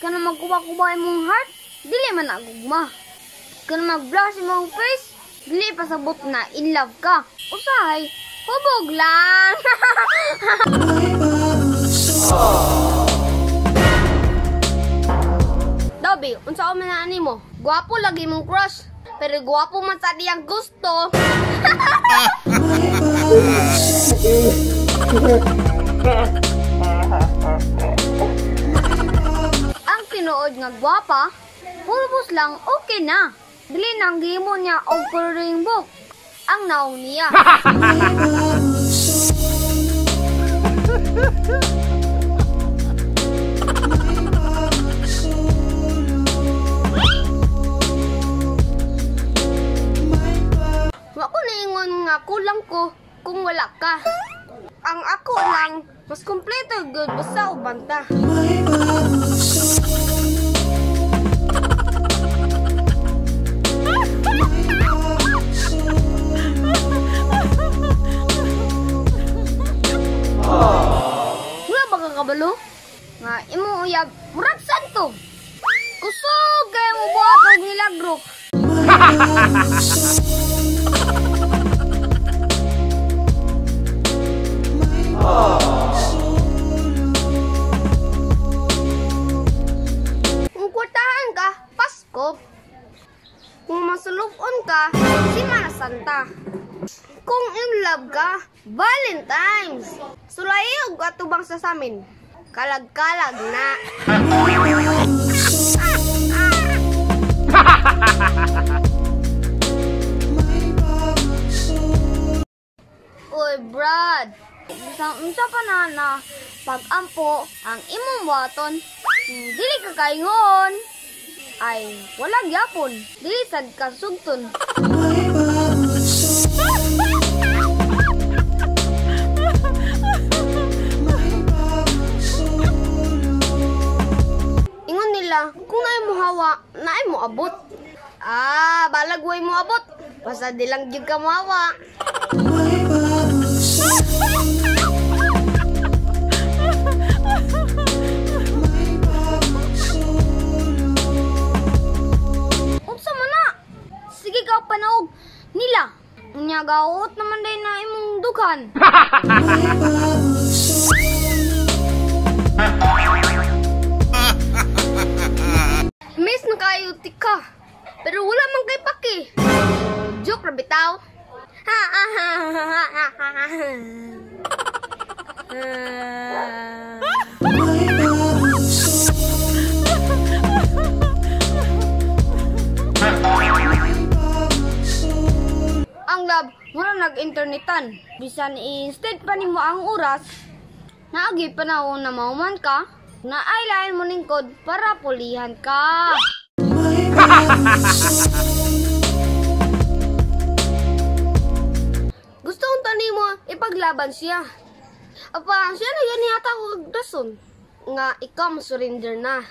Kana magkuba-kuba imong heart, dili man nagugma. Kana mag-blush imong face, dili pasabot na in love ka. Usahay, hubog lang. Dabi, unsa man na nimo? Gwapo lagi mong crush, pero gwapo man sa diyang gusto. Ang tinuod nga gwapa, pulbos lang okay na. Dili nang gimo niya og coloring book. Ang naong niya. Wa ko naingon nga kulang ko kung wala ka. Ang ako lang, mas kompleto good basta ubanta. Wala ba ka kabalo? Nga imo uyab, murag santo. Kusog kaya mo buhat og milagro. Kung kwartahan ka, Pasko. Kung masulupon ka, Semana Santa. Kung in love ka, Valentine's. Sulayog atubang sa samin. Kalag-kalag na. Uy, Brad. Unsa pa na pag-ampo ang imong buhaton. Dili ka kaingon. Ay, walang yapon. Dili sad ka sugton. Ingon nila, kung naay mo hawa, naay mo abot. Ah, balag way mo abot. Basta di lang gyud ka mo hawa. Unsa man na? Sige ka panaog nila. Unya gaot naman day na imong dughan. Miss na kayo tika. Pero wala man kay paki. Joke ra bitaw. Ang love, mura nag-internetan. Bisan instead pa nimo ang oras, naagi panahon na mauman ka, na ay lain mo lingkod para pulihan ka. Gusto kong tani mo ipaglaban siya. Apa, siya na yan yata ko dason. Nga ikaw surrender na.